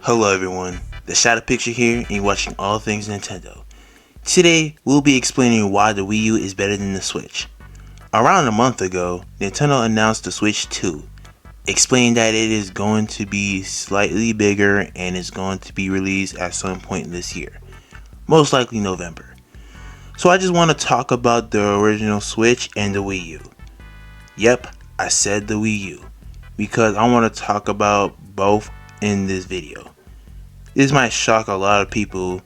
Hello everyone, the Shadow Picture here and you're watching All Things Nintendo. Today, we'll be explaining why the Wii U is better than the Switch. Around a month ago, Nintendo announced the Switch 2, explaining that it is going to be slightly bigger and is going to be released at some point this year, most likely November. So I just want to talk about the original Switch and the Wii U. Yep, I said the Wii U, because I want to talk about both in this video. This might shock a lot of people,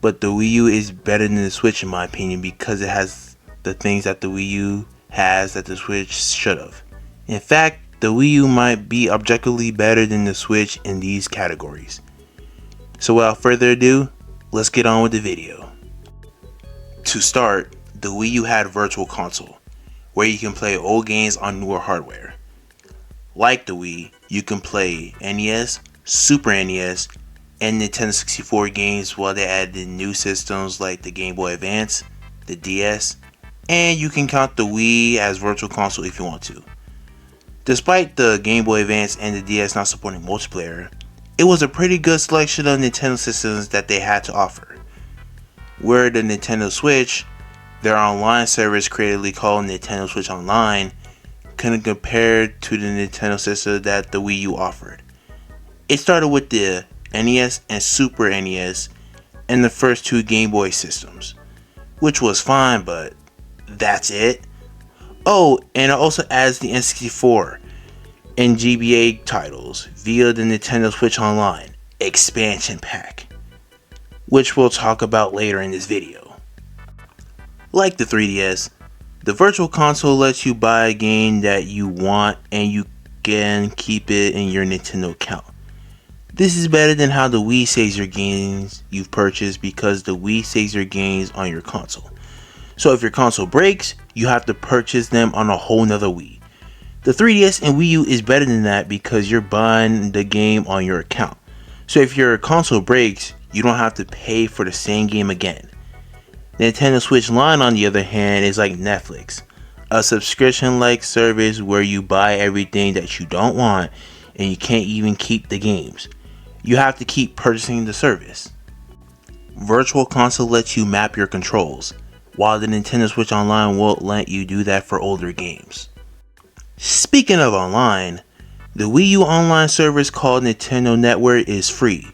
but the Wii U is better than the Switch in my opinion because it has the things that the Wii U has that the Switch should have. In fact, the Wii U might be objectively better than the Switch in these categories. So without further ado, let's get on with the video. To start, the Wii U had Virtual Console, where you can play old games on newer hardware. Like the Wii, you can play NES, Super NES, and Nintendo 64 games while they added new systems like the Game Boy Advance, the DS, and you can count the Wii as Virtual Console if you want to. Despite the Game Boy Advance and the DS not supporting multiplayer, it was a pretty good selection of Nintendo systems that they had to offer. Where the Nintendo Switch, their online service creatively called Nintendo Switch Online, couldn't compare to the Nintendo system that the Wii U offered. It started with the NES and Super NES and the first two Game Boy systems, which was fine, but that's it. Oh, and it also adds the N64 and GBA titles via the Nintendo Switch Online expansion pack, which we'll talk about later in this video. Like the 3DS, the Virtual Console lets you buy a game that you want and you can keep it in your Nintendo account. This is better than how the Wii saves your games you've purchased because the Wii saves your games on your console. So if your console breaks, you have to purchase them on a whole nother Wii. The 3DS and Wii U is better than that because you're buying the game on your account. So if your console breaks, you don't have to pay for the same game again. Nintendo Switch Online, on the other hand, is like Netflix, a subscription-like service where you buy everything that you don't want and you can't even keep the games. You have to keep purchasing the service. Virtual Console lets you map your controls, while the Nintendo Switch Online won't let you do that for older games. Speaking of online, the Wii U online service called Nintendo Network is free.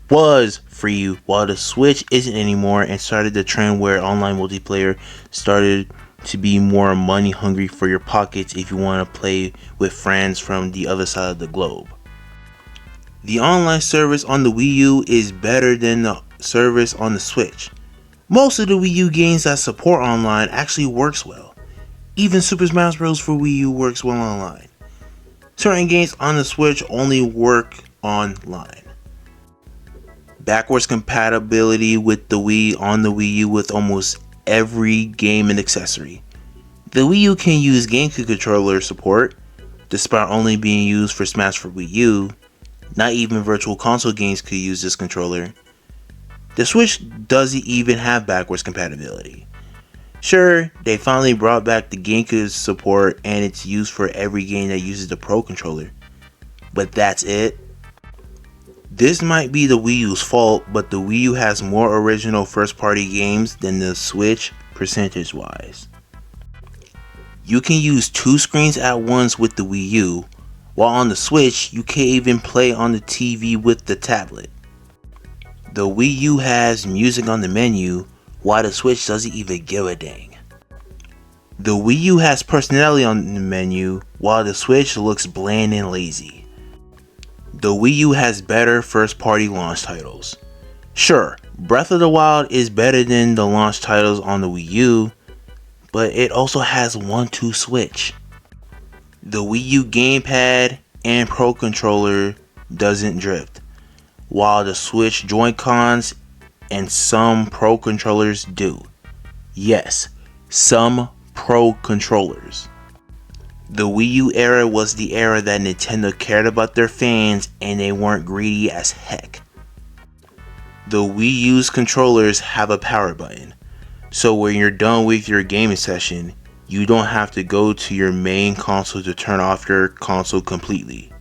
Was free, while the Switch isn't anymore and started the trend where online multiplayer started to be more money hungry for your pockets if you want to play with friends from the other side of the globe. The online service on the Wii U is better than the service on the Switch. Most of the Wii U games that support online actually works well. Even Super Smash Bros. For Wii U works well online. Certain games on the Switch only work online. Backwards compatibility with the Wii on the Wii U with almost every game and accessory. The Wii U can use GameCube controller support, despite only being used for Smash for Wii U. Not even Virtual Console games could use this controller. The Switch doesn't even have backwards compatibility. Sure, they finally brought back the GameCube support and it's used for every game that uses the Pro controller, but that's it. This might be the Wii U's fault, but the Wii U has more original first-party games than the Switch percentage-wise. You can use two screens at once with the Wii U, while on the Switch, you can't even play on the TV with the tablet. The Wii U has music on the menu, while the Switch doesn't even give a dang. The Wii U has personality on the menu, while the Switch looks bland and lazy. The Wii U has better first-party launch titles. Sure, Breath of the Wild is better than the launch titles on the Wii U, but it also has 1-2 switch. The Wii U gamepad and Pro controller doesn't drift, while the Switch Joy-Cons and some Pro controllers do. Yes, some Pro controllers. The Wii U era was the era that Nintendo cared about their fans and they weren't greedy as heck. The Wii U's controllers have a power button, so when you're done with your gaming session, you don't have to go to your main console to turn off your console completely.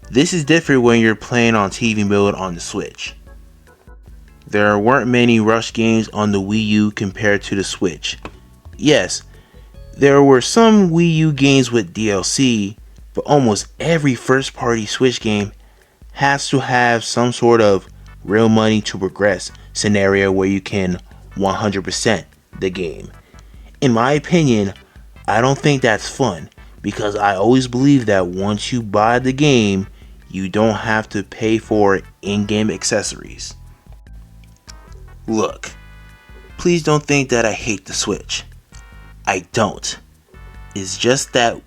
This is different when you're playing on TV mode on the Switch. There weren't many rush games on the Wii U compared to the Switch. Yes, there were some Wii U games with DLC, but almost every first-party Switch game has to have some sort of real money to progress scenario where you can 100% the game. In my opinion, I don't think that's fun, because I always believe that once you buy the game, you don't have to pay for in-game accessories. Look, please don't think that I hate the Switch. I don't. It's just that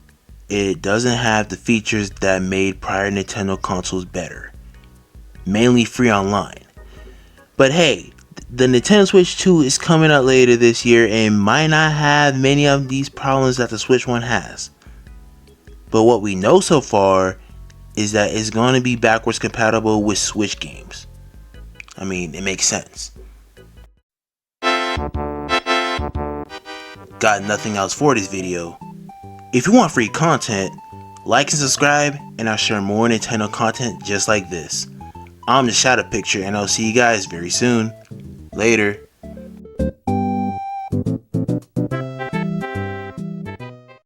it doesn't have the features that made prior Nintendo consoles better. Mainly free online. But hey, the Nintendo Switch 2 is coming out later this year and might not have many of these problems that the Switch 1 has. But what we know so far is that it's going to be backwards compatible with Switch games. I mean, it makes sense. Got nothing else for this video. If you want free content, like and subscribe, and I'll share more Nintendo content just like this. I'm the Shadow Picture, and I'll see you guys very soon. Later.